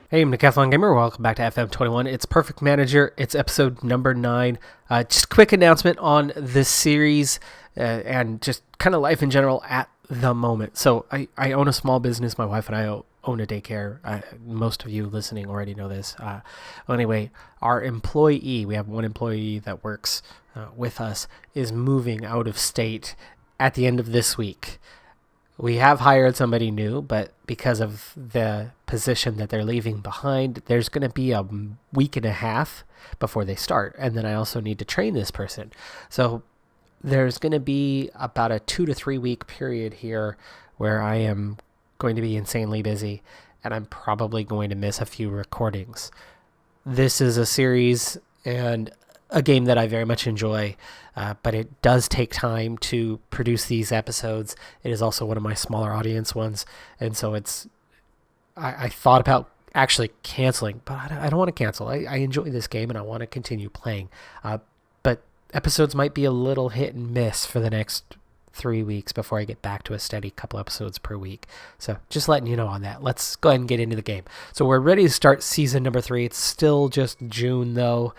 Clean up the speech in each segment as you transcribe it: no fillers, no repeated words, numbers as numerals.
Hey, I'm Decathlon Gamer. Welcome back to FM21. It's Perfect Manager. It's episode number 9. Just a quick announcement on this series and just kind of life in general at the moment. So I own a small business. My wife and I own a daycare. Most of you listening already know this. Well, anyway, our employee, we have one employee that works with us, is moving out of state at the end of this week. We have hired somebody new, but because of the position that they're leaving behind, there's going to be a week and a half before they start. And then I also need to train this person. So there's going to be about a 2 to 3 week period here where I am going to be insanely busy, and I'm probably going to miss a few recordings. This is a series and a game that I very much enjoy, but it does take time to produce these episodes. It is also one of my smaller audience ones, and so I thought about actually canceling, but I don't want to cancel. I enjoy this game and I want to continue playing, but episodes might be a little hit and miss for the next 3 weeks before I get back to a steady couple episodes per week. So just letting you know on that. Let's go ahead and get into the game. So we're ready to start season number 3. It's still just June though.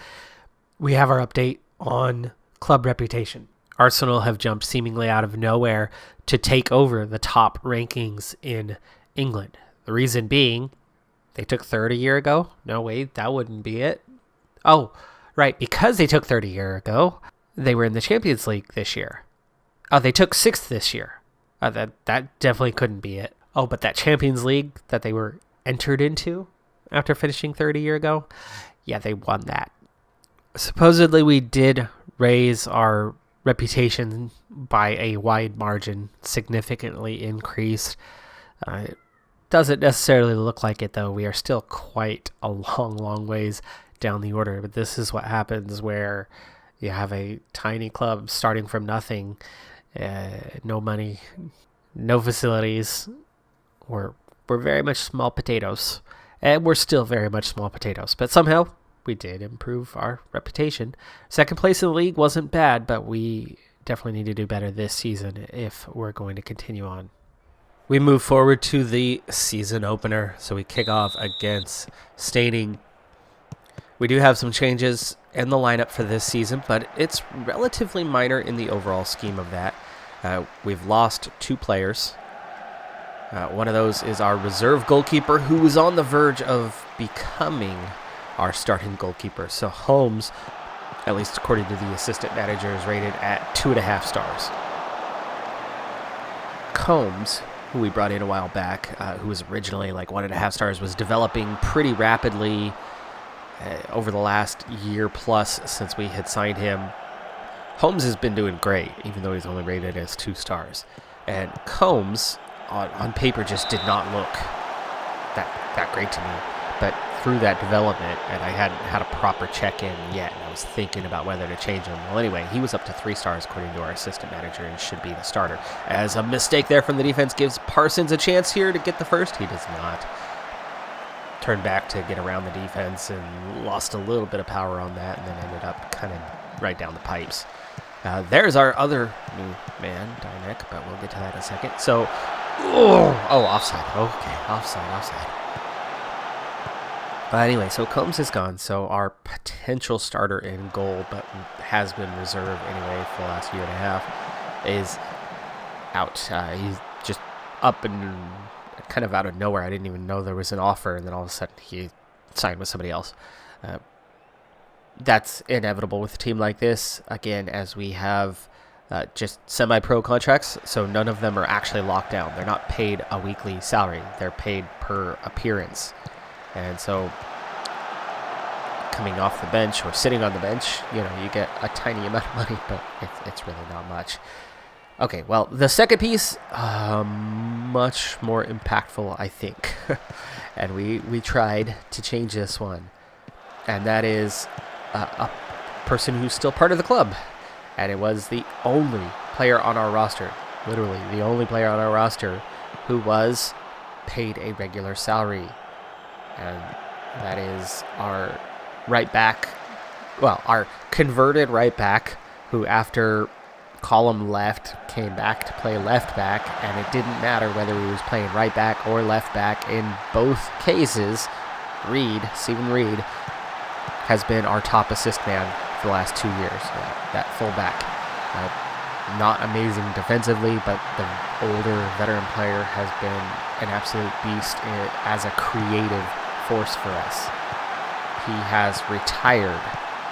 We have our update on club reputation. Arsenal have jumped seemingly out of nowhere to take over the top rankings in England. The reason being, they took third a year ago. No, wait, that wouldn't be it. Oh, right, because they took third a year ago, they were in the Champions League this year. Oh, they took 6th this year. That definitely couldn't be it. Oh, but that Champions League that they were entered into after finishing third a year ago, yeah, they won that. Supposedly we did raise our reputation by a wide margin, significantly increased. It doesn't necessarily look like it though. We are still quite a long ways down the order, but this is what happens where you have a tiny club starting from nothing, no money, no facilities. We're very much small potatoes, and we're still very much small potatoes, but somehow we did improve our reputation. Second place in the league wasn't bad, but we definitely need to do better this season if we're going to continue on. We move forward to the season opener, so we kick off against Staining. We do have some changes in the lineup for this season, but it's relatively minor in the overall scheme of that. We've lost 2 players. One of those is our reserve goalkeeper, who was on the verge of becoming our starting goalkeeper. So Holmes, at least according to the assistant manager, is rated at 2.5 stars. Combs, who we brought in a while back, who was originally like 1.5 stars, was developing pretty rapidly over the last year plus since we had signed him. Holmes has been doing great, even though he's only rated as 2 stars. And Combs, on paper, just did not look that great to me. But through that development, and I hadn't had a proper check-in yet, and I was thinking about whether to change him. Well, anyway, he was up to 3 stars according to our assistant manager and should be the starter. As a mistake there from the defense gives Parsons a chance here to get the first. He does not. Turned back to get around the defense and lost a little bit of power on that, and then ended up kind of right down the pipes. There's our other new man, Dynek, but we'll get to that in a second. So, offside. Okay, offside. Anyway, so Combs is gone, so our potential starter in goal, but has been reserved anyway for the last year and a half, is out. He's just up and kind of out of nowhere. I didn't even know there was an offer, and then all of a sudden he signed with somebody else. That's inevitable with a team like this, again, as we have just semi-pro contracts, so none of them are actually locked down. They're not paid a weekly salary. They're paid per appearance. And so coming off the bench or sitting on the bench, you get a tiny amount of money, but it's really not much. Okay, well, the second piece, much more impactful, I think. And we tried to change this one. And that is a person who's still part of the club. And it was the only player on our roster, literally the only player on our roster, who was paid a regular salary. And that is our right back, well, our converted right back, who after Calum left, came back to play left back, and it didn't matter whether he was playing right back or left back. In both cases, Stephen Reed, has been our top assist man for the last 2 years. That fullback. Not amazing defensively, but the older veteran player has been an absolute beast as a creative force for us. He has retired.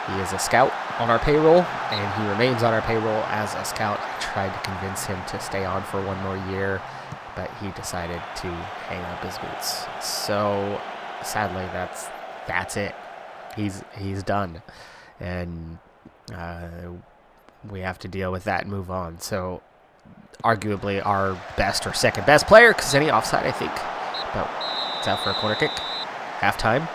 He is a scout on our payroll, and he remains on our payroll as a scout. I tried to convince him to stay on for one more year, but he decided to hang up his boots. So sadly, that's it. He's done, and we have to deal with that and move on. So arguably our best or second best player, because any offside, I think. But it's out for a corner kick. Halftime.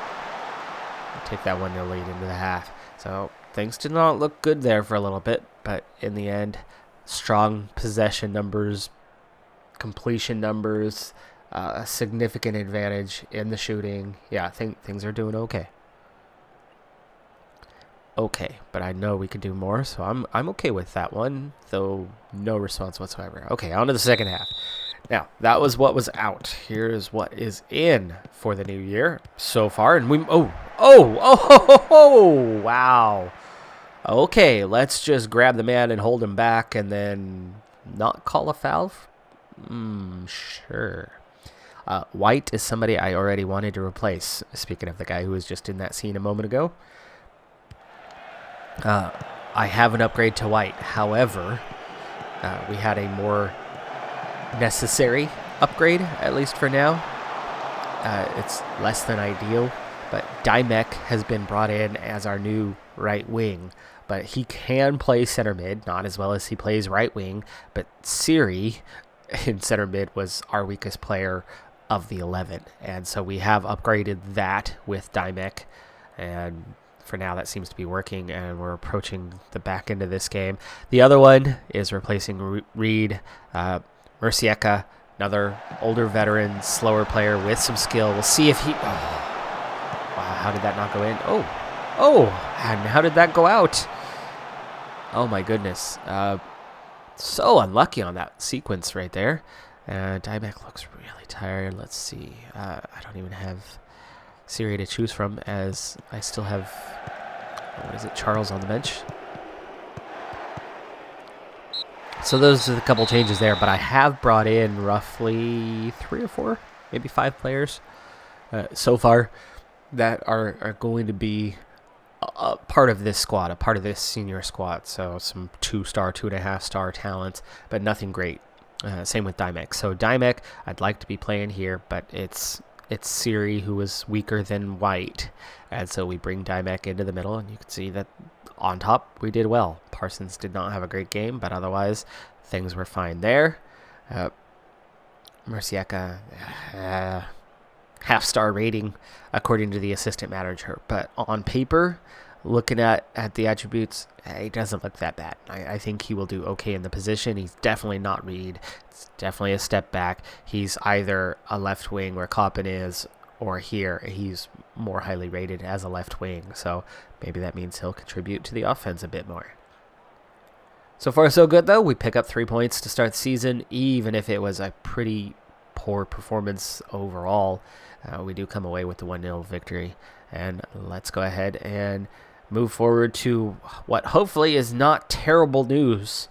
We'll take that 1-0 lead into the half. So things did not look good there for a little bit, but in the end, strong possession numbers, completion numbers, a significant advantage in the shooting. Yeah, I think things are doing okay. Okay, but I know we could do more, so I'm okay with that one, though no response whatsoever. Okay, on to the second half. Now, that was what was out. Here's what is in for the new year so far, and wow. Okay, let's just grab the man and hold him back and then not call a foul? Sure. White is somebody I already wanted to replace, speaking of the guy who was just in that scene a moment ago. I have an upgrade to White. However, we had a more necessary upgrade, at least for now. It's less than ideal, but Dymek has been brought in as our new right wing, but he can play center mid, not as well as he plays right wing, but Siri in center mid was our weakest player of the 11, and so we have upgraded that with Dymek, and for now, that seems to be working, and we're approaching the back end of this game. The other one is replacing Reed. Murcieka, another older veteran, slower player with some skill. We'll see if he... Oh, wow, how did that not go in? Oh, and how did that go out? Oh, my goodness. So unlucky on that sequence right there. Dymek looks really tired. Let's see. I don't even have Siri to choose from, as I still have, Charles on the bench. So those are the couple changes there, but I have brought in roughly 3 or 4, maybe 5 players so far that are going to be a part of this squad, a part of this senior squad. So some 2-star, 2.5-star talents, but nothing great. Same with Dymek. So Dymek, I'd like to be playing here, but it's Siri who was weaker than White, and so we bring Dymek into the middle, and you can see that on top we did well. Parsons did not have a great game, but otherwise things were fine there. Murcieka, half-star rating according to the assistant manager, but on paper, looking at the attributes, he doesn't look that bad. I think he will do okay in the position. He's definitely not Reed. It's definitely a step back. He's either a left wing where Coppin is, or here he's more highly rated as a left wing. So maybe that means he'll contribute to the offense a bit more. So far so good though. We pick up 3 points to start the season, even if it was a pretty poor performance overall. We do come away with the 1-0 victory. And let's go ahead and move forward to what hopefully is not terrible news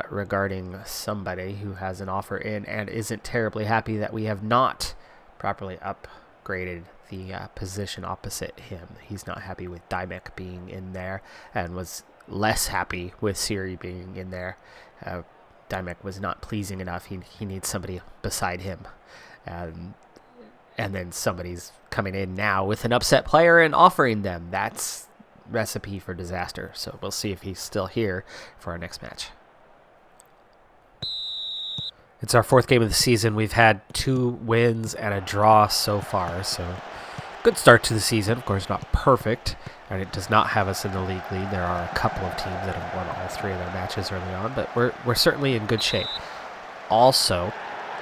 regarding somebody who has an offer in and isn't terribly happy that we have not properly upgraded the position opposite him. He's not happy with Dymek being in there and was less happy with Siri being in there. Dymek was not pleasing enough. He needs somebody beside him. And then somebody's coming in now with an upset player and offering them. That's recipe for disaster. So we'll see if he's still here for our next match. It's our 4th game of the season. We've had 2 wins and a draw so far. So good start to the season. Of course, not perfect. And it does not have us in the league lead. There are a couple of teams that have won all 3 of their matches early on. But we're certainly in good shape. Also,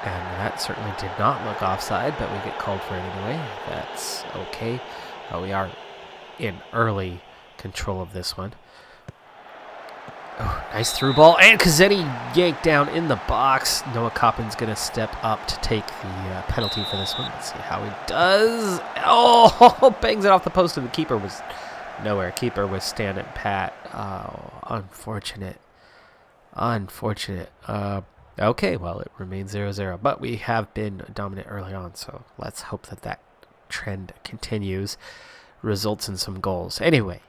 and that certainly did not look offside, but we get called for it anyway. That's okay. We are in early control of this one. Oh, nice through ball. And Kazeni yanked down in the box. Noah Coppin's going to step up to take the penalty for this one. Let's see how he does. Oh, bangs it off the post, and the keeper was nowhere. Keeper was standing pat. Oh, unfortunate. Okay, well, it remains 0-0. But we have been dominant early on, so let's hope that trend continues, results in some goals. Anyway,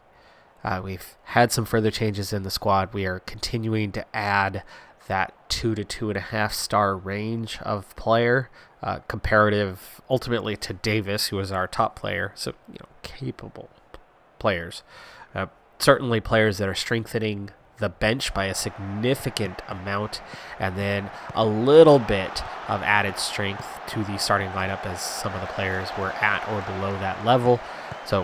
we've had some further changes in the squad. We are continuing to add that 2 to 2.5 star range of player, comparative ultimately to Davis, who is our top player. So, capable players. Certainly players that are strengthening the bench by a significant amount, and then a little bit of added strength to the starting lineup as some of the players were at or below that level. So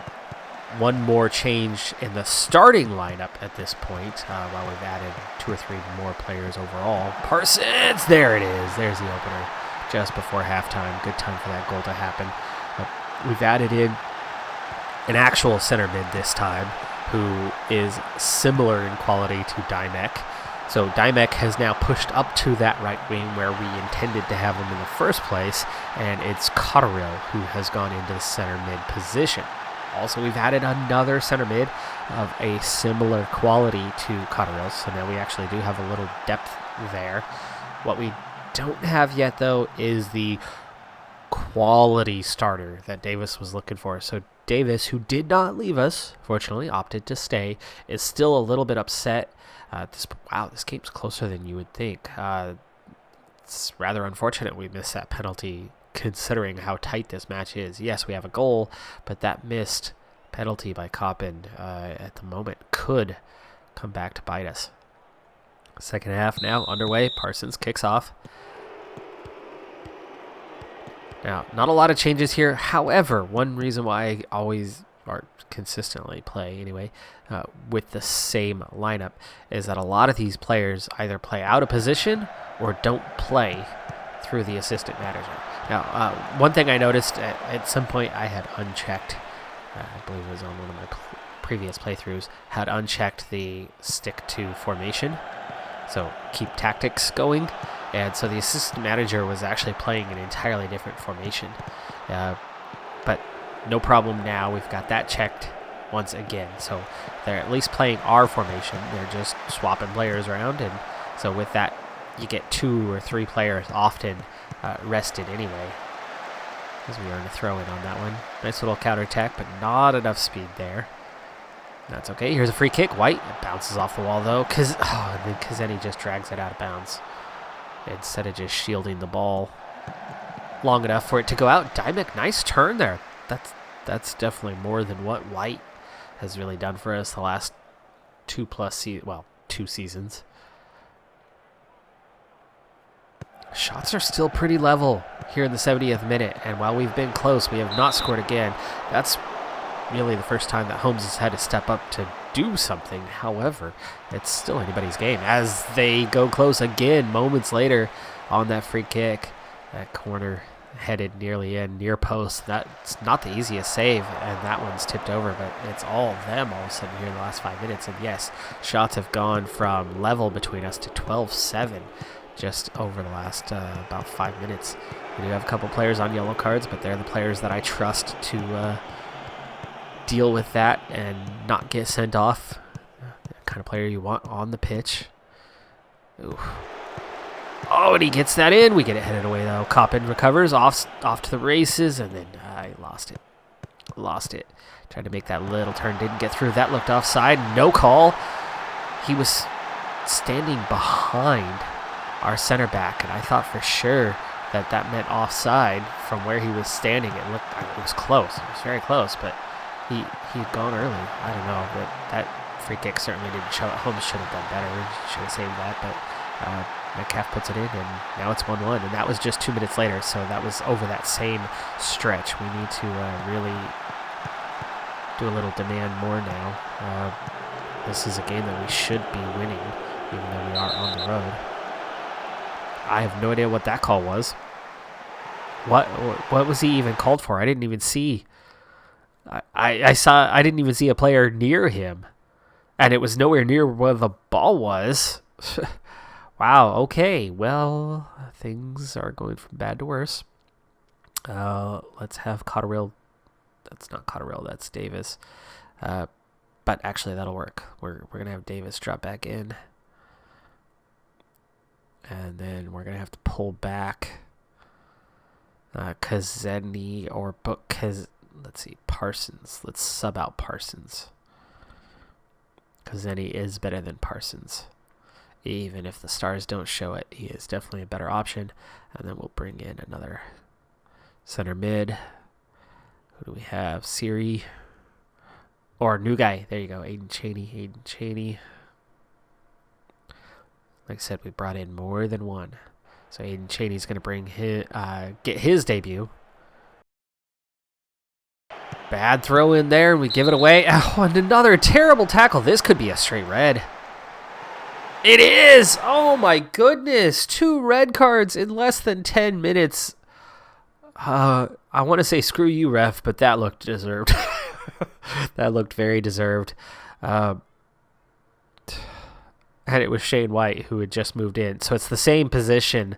one more change in the starting lineup at this point, while we've added 2 or 3 more players overall. Parsons, there it is. There's the opener just before halftime. Good time for that goal to happen. We've added in an actual center mid this time, who is similar in quality to Dymek. So Dymek has now pushed up to that right wing where we intended to have him in the first place, and it's Cotterill who has gone into the center mid position. Also, we've added another center mid of a similar quality to Cotterill, so now we actually do have a little depth there. What we don't have yet, though, is the quality starter that Davis was looking for. So Davis, who did not leave us, fortunately opted to stay, is still a little bit upset. This game's closer than you would think. It's rather unfortunate we missed that penalty, considering how tight this match is. Yes, we have a goal, but that missed penalty by Coppin at the moment could come back to bite us. Second half now underway. Parsons kicks off. Now, not a lot of changes here. However, one reason why I always, or consistently play anyway, with the same lineup is that a lot of these players either play out of position or don't play through the assistant manager. Now, one thing I noticed at some point I had unchecked, I believe it was on one of my previous playthroughs, had unchecked the stick to formation. So keep tactics going. And so the assistant manager was actually playing an entirely different formation. But no problem now. We've got that checked once again. So they're at least playing our formation. They're just swapping players around. And so with that, you get 2 or 3 players often rested anyway. As we earn a throw in on that one. Nice little counterattack, but not enough speed there. That's okay. Here's a free kick. White. It bounces off the wall, though. And then Kazeni just drags it out of bounds, instead of just shielding the ball long enough for it to go out. Dymek, nice turn there. That's definitely more than what White has really done for us the last 2 seasons. Shots are still pretty level here in the 70th minute, and while we've been close, we have not scored again. That's really the first time that Holmes has had to step up to do something. However, it's still anybody's game as they go close again moments later on that free kick. That corner headed nearly in, near post. That's not the easiest save, and that one's tipped over, but it's all of them all of a sudden here in the last 5 minutes. And yes, shots have gone from level between us to 12-7 just over the last about 5 minutes. We do have a couple players on yellow cards, but they're the players that I trust to deal with that and not get sent off. The kind of player you want on the pitch. Ooh. Oh, and he gets that in. We get it headed away, though. Coppin recovers, off to the races, and then I lost it. Tried to make that little turn, didn't get through. That looked offside. No call. He was standing behind our center back, and I thought for sure that meant offside from where he was standing. It was close. It was very close, but he'd gone early. I don't know, but that free kick certainly didn't show it. Holmes should have done better. Should have saved that, but Metcalf puts it in, and now it's 1-1, and that was just 2 minutes later, so that was over that same stretch. We need to really do a little demand more now. This is a game that we should be winning, even though we are on the road. I have no idea what that call was. What was he even called for? I didn't even see. I didn't even see a player near him. And it was nowhere near where the ball was. Wow, okay. Well, things are going from bad to worse. Let's have Cotterill. That's not Cotterill, that's Davis. But actually, that'll work. We're going to have Davis drop back in. And then we're going to have to pull back Kazeni or let's see, Parsons. Let's sub out Parsons. Kazeni is better than Parsons. Even if the stars don't show it, he is definitely a better option. And then we'll bring in another center mid. Who do we have? Siri. Or new guy. There you go. Aiden Cheney. Like I said, we brought in more than one. So Aiden Cheney's going to get his debut. Bad throw in there, and we give it away. Oh, and another terrible tackle. This could be a straight red. It is! Oh my goodness. 2 red cards in less than 10 minutes. I want to say screw you, ref, but that looked deserved. That looked very deserved. And it was Shane White who had just moved in. So it's the same position.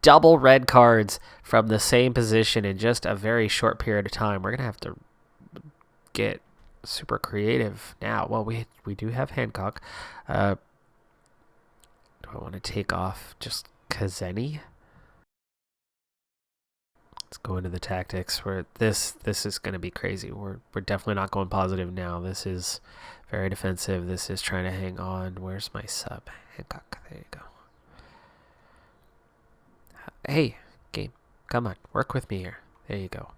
Double red cards from the same position in just a very short period of time. We're going to have to get super creative now. Well, we do have Hancock. Do I want to take off just Kazeni? Let's go into the tactics. Where this is going to be crazy. We're definitely not going positive now. This is very defensive. This is trying to hang on. Where's my sub? Hancock. There you go. Hey, game. Come on. Work with me here. There you go.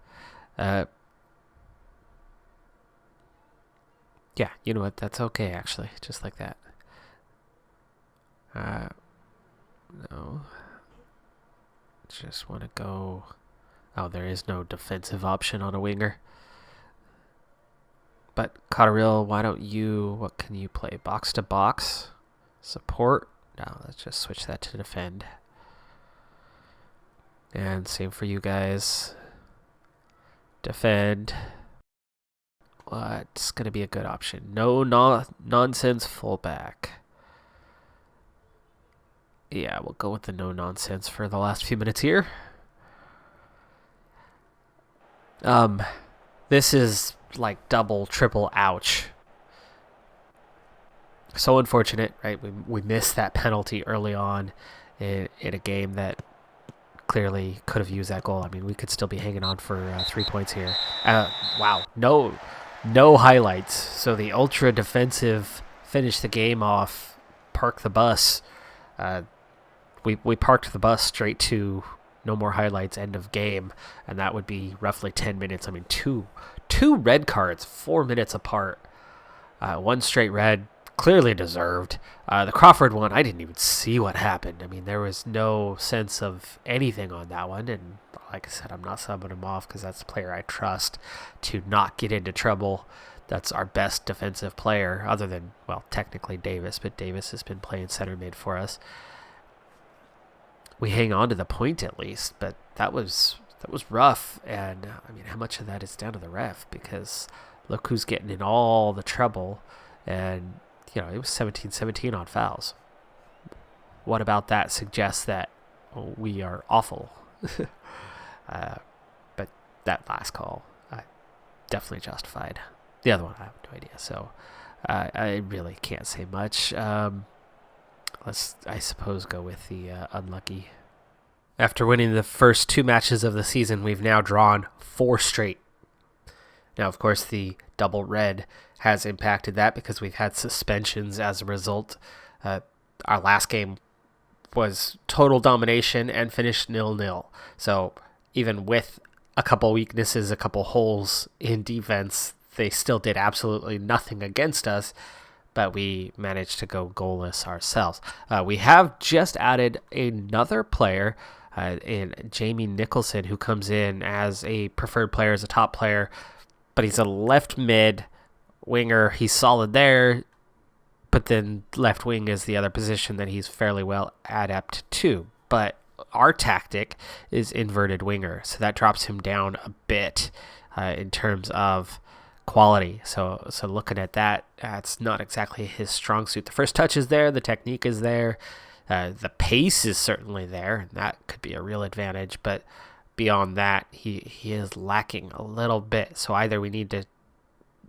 Yeah, you know what? That's okay, actually. Just like that. No. Just want to go... Oh, there is no defensive option on a winger. But, Cotterill, why don't you... What can you play? Box to box? Support? No, let's just switch that to defend. And same for you guys. Defend. What's going to be a good option? No nonsense fullback. Yeah, we'll go with the no nonsense for the last few minutes here. This is like double, triple ouch. So unfortunate, right? We missed that penalty early on in a game that clearly could have used that goal. I mean, we could still be hanging on for 3 points here. Wow, no highlights. So the ultra defensive finished the game off. Park the bus. We parked the bus straight to no more highlights, end of game, and that would be roughly 10 minutes. I mean, two red cards, 4 minutes apart. One straight red, clearly deserved. The Crawford one, I didn't even see what happened. I mean, there was no sense of anything on that one, and like I said, I'm not subbing him off because that's the player I trust to not get into trouble. That's our best defensive player, other than, well, technically Davis, but Davis has been playing center mid for us. We hang on to the point at least, but that was rough. And I mean, how much of that is down to the ref? Because look who's getting in all the trouble, and you know, it was 17-17 on fouls. What about that suggests that we are awful? But that last call, definitely justified. The other one, I have no idea. So I really can't say much. Let's, I suppose, go with the unlucky. After winning the first 2 matches of the season, we've now drawn 4 straight. Now, of course, the double red has impacted that because we've had suspensions as a result. Our last game was total domination and finished 0-0. So even with a couple weaknesses, a couple holes in defense, they still did absolutely nothing against us. But we managed to go goalless ourselves. We have just added another player in Jamie Nicholson, who comes in as a preferred player, as a top player, but he's a left mid winger. He's solid there, but then left wing is the other position that he's fairly well adept to. But our tactic is inverted winger, so that drops him down a bit in terms of quality. So looking at that, it's not exactly his strong suit. The first touch is there, the technique is there, the pace is certainly there, and that could be a real advantage. But beyond that, he is lacking a little bit. So either we need to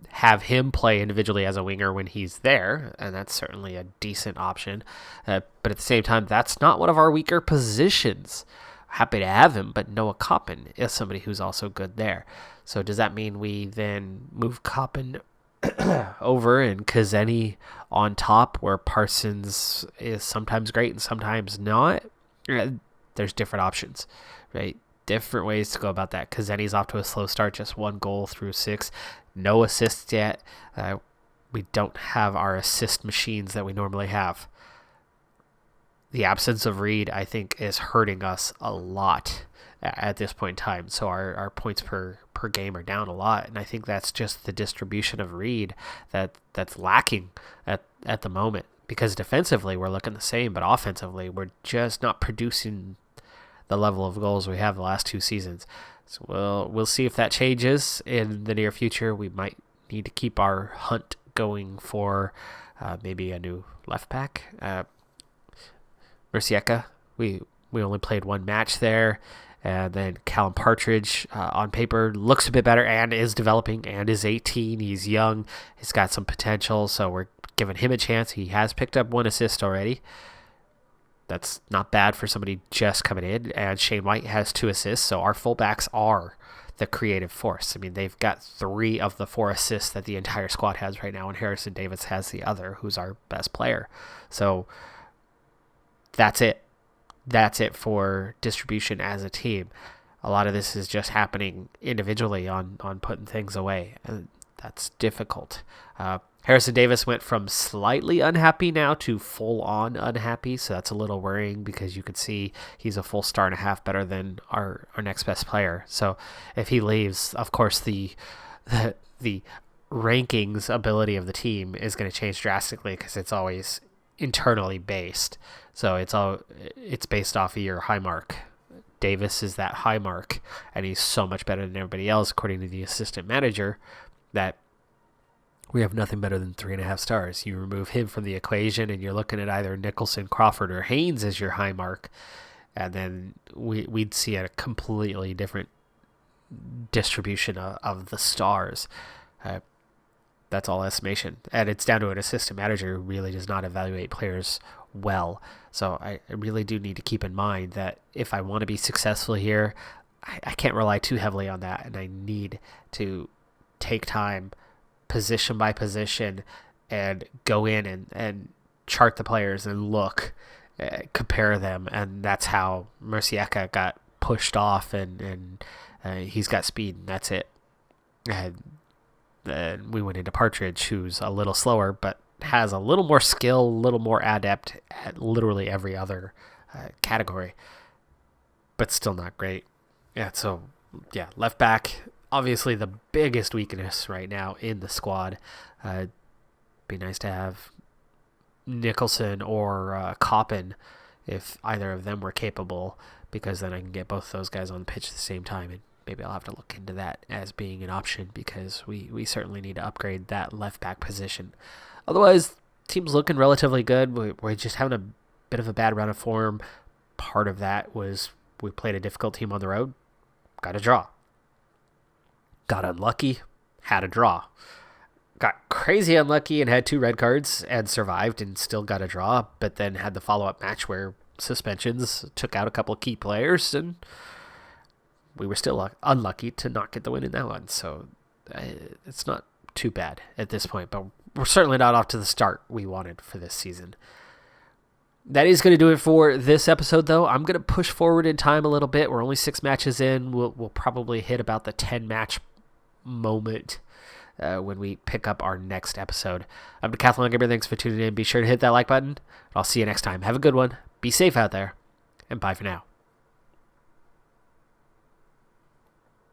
have him play individually as a winger when he's there, and that's certainly a decent option. But at the same time, that's not one of our weaker positions. Happy to have him, but Noah Koppen is somebody who's also good there. So does that mean we then move Koppen over and Kazeni on top, where Parsons is sometimes great and sometimes not? There's different options, right? Different ways to go about that. Kazeni's off to a slow start, just 1 goal through 6. No assists yet. We don't have our assist machines that we normally have. The absence of Reed, I think, is hurting us a lot at this point in time. So our points per game are down a lot, and I think that's just the distribution of Reed that's lacking at the moment. Because defensively we're looking the same, but offensively we're just not producing the level of goals we have the last 2 seasons. So we'll see if that changes in the near future. We might need to keep our hunt going for maybe a new left back. Mercieka, we only played 1 match there, and then Calum Partridge on paper looks a bit better and is developing and is 18. He's young. He's got some potential, so we're giving him a chance. He has picked up 1 assist already. That's not bad for somebody just coming in. And Shane White has 2 assists, so our fullbacks are the creative force. I mean, they've got 3 of the 4 assists that the entire squad has right now, and Harrison Davis has the other, who's our best player. So that's it. That's it for distribution as a team. A lot of this is just happening individually on putting things away, and that's difficult. Harrison Davis went from slightly unhappy now to full-on unhappy, so that's a little worrying because you can see he's a full star and a half better than our next best player. So if he leaves, of course, the rankings ability of the team is going to change drastically because it's always internally based. So it's based off of your high mark. Davis is that high mark, and he's so much better than everybody else, according to the assistant manager, that we have nothing better than 3.5 stars. You remove him from the equation, and you're looking at either Nicholson, Crawford, or Haynes as your high mark, and then we'd see a completely different distribution of the stars. That's all estimation, and it's down to an assistant manager who really does not evaluate players well. So I really do need to keep in mind that if I want to be successful here, I can't rely too heavily on that, and I need to take time, position by position, and go in and chart the players and look, compare them, and that's how Mercieka got pushed off, and he's got speed, and that's it. And then we went into Partridge, who's a little slower, but has a little more skill, a little more adept at literally every other category, but still not great. Left back, obviously the biggest weakness right now in the squad. Be nice to have Nicholson or Koppen if either of them were capable, because then I can get both those guys on the pitch at the same time, and maybe I'll have to look into that as being an option, because we certainly need to upgrade that left back position. Otherwise, team's looking relatively good. We're just having a bit of a bad run of form. Part of that was we played a difficult team on the road, got a draw. Got unlucky, had a draw. Got crazy unlucky and had 2 red cards and survived and still got a draw, but then had the follow-up match where suspensions took out a couple of key players, and we were still unlucky to not get the win in that one. So it's not too bad at this point, but we're certainly not off to the start we wanted for this season. That is going to do it for this episode, though. I'm going to push forward in time a little bit. We're only 6 matches in. We'll probably hit about the 10-match moment when we pick up our next episode. I'm Decathlon Gamer. Thanks for tuning in. Be sure to hit that like button. I'll see you next time. Have a good one. Be safe out there, and bye for now.